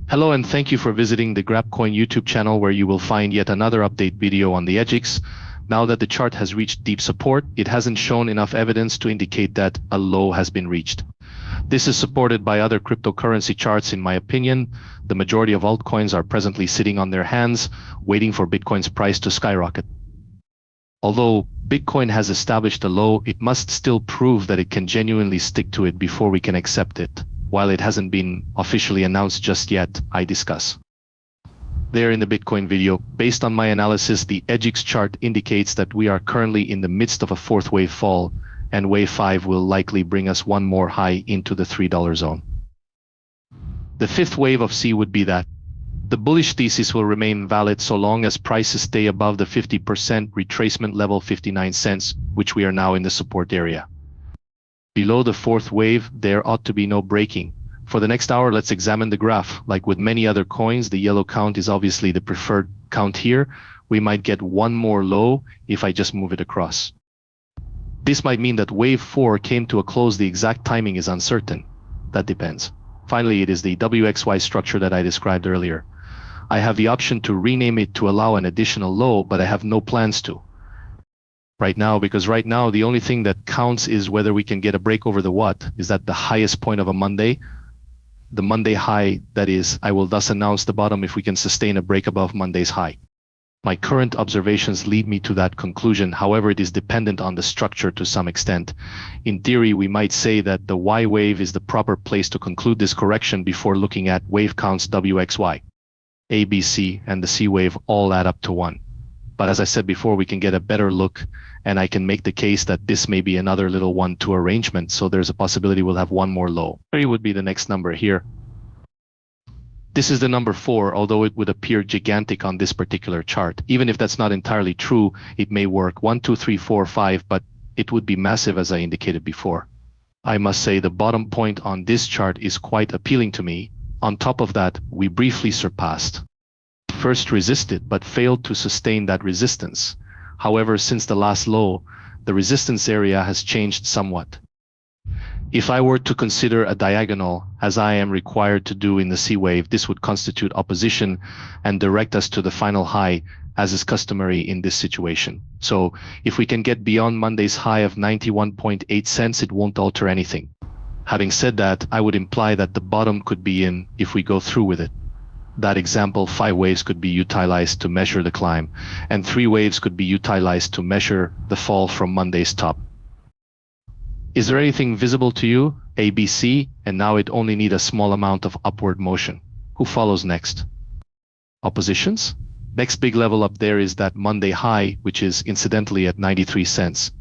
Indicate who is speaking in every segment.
Speaker 1: Hello and thank you for visiting the Grap Coin YouTube channel, where you will find yet another update video on the AGIX. Now that the chart has reached deep support, it hasn't shown enough evidence to indicate that a low has been reached. This is supported by other cryptocurrency charts in my opinion. The majority of altcoins are presently sitting on their hands, waiting for Bitcoin's price to skyrocket. Although Bitcoin has established a low, it must still prove that it can genuinely stick to it before we can accept it. While it hasn't been officially announced just yet, I discuss. There in the Bitcoin video, based on my analysis, the AGIX chart indicates that we are currently in the midst of a fourth wave fall, and wave 5 will likely bring us one more high into the $3 zone. The fifth wave of C would be that the bullish thesis will remain valid so long as prices stay above the 50% retracement level 59 cents, which we are now in the support area. Below the fourth wave, there ought to be no breaking. For the next hour, let's examine the graph. Like with many other coins, the yellow count is obviously the preferred count here. We might get one more low if I just move it across. This might mean that wave 4 came to a close. The exact timing is uncertain. That depends. Finally, it is the WXY structure that I described earlier. I have the option to rename it to allow an additional low, but I have no plans to right now, because right now the only thing that counts is whether we can get a break over the what? Is that the highest point of a Monday? The Monday high, that is. I will thus announce the bottom if we can sustain a break above Monday's high. My current observations lead me to that conclusion. However, it is dependent on the structure to some extent. In theory, we might say that the Y wave is the proper place to conclude this correction before looking at wave counts WXY. A, B, C, and the C wave all add up to 1. But as I said before, we can get a better look, and I can make the case that this may be another little 1-2 arrangement, so there's a possibility we'll have one more low. 3 would be the next number here. This is the number 4, although it would appear gigantic on this particular chart. Even if that's not entirely true, it may work. 1, 2, 3, 4, 5, but it would be massive, as I indicated before. I must say the bottom point on this chart is quite appealing to me. On top of that, we briefly surpassed. First resisted, but failed to sustain that resistance. However, since the last low, the resistance area has changed somewhat. If I were to consider a diagonal, as I am required to do in the C wave, this would constitute opposition and direct us to the final high, as is customary in this situation. So if we can get beyond Monday's high of 91.8 cents, it won't alter anything. Having said that, I would imply that the bottom could be in if we go through with it. That example, 5 waves could be utilized to measure the climb, and 3 waves could be utilized to measure the fall from Monday's top. Is there anything visible to you? A, B, C, and now it only needs a small amount of upward motion. Who follows next? Oppositions? Next big level up there is that Monday high, which is incidentally at 93 cents.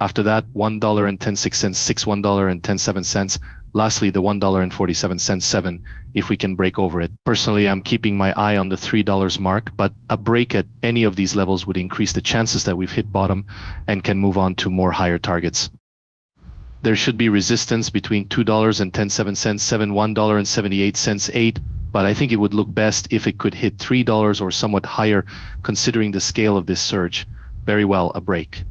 Speaker 1: After that, $1.10, 6 $1.17. Lastly, the $1.47, 7, if we can break over it. Personally, I'm keeping my eye on the $3 mark, but a break at any of these levels would increase the chances that we've hit bottom and can move on to more higher targets. There should be resistance between $2.17, 7, $1.78, 8, but I think it would look best if it could hit $3 or somewhat higher, considering the scale of this surge. Very well, a break.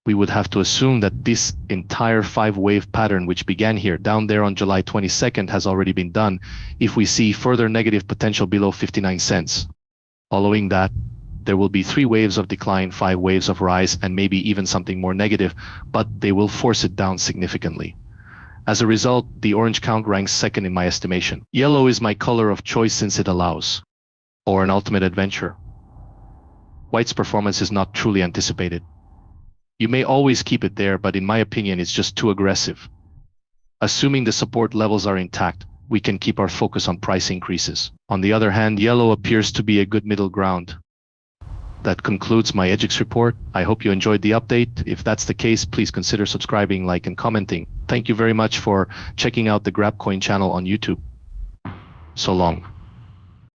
Speaker 1: We would have to assume that this entire 5-wave pattern, which began here down there on July 22nd, has already been done if we see further negative potential below 59 cents. Following that, there will be 3 waves of decline, 5 waves of rise, and maybe even something more negative, but they will force it down significantly. As a result, the orange count ranks second in my estimation. Yellow is my color of choice since it allows, or an ultimate adventure. White's performance is not truly anticipated. You may always keep it there, but in my opinion, it's just too aggressive. Assuming the support levels are intact, we can keep our focus on price increases. On the other hand, yellow appears to be a good middle ground. That concludes my AGIX report. I hope you enjoyed the update. If that's the case, please consider subscribing, like, and commenting. Thank you very much for checking out the Grap Coin channel on YouTube. So long.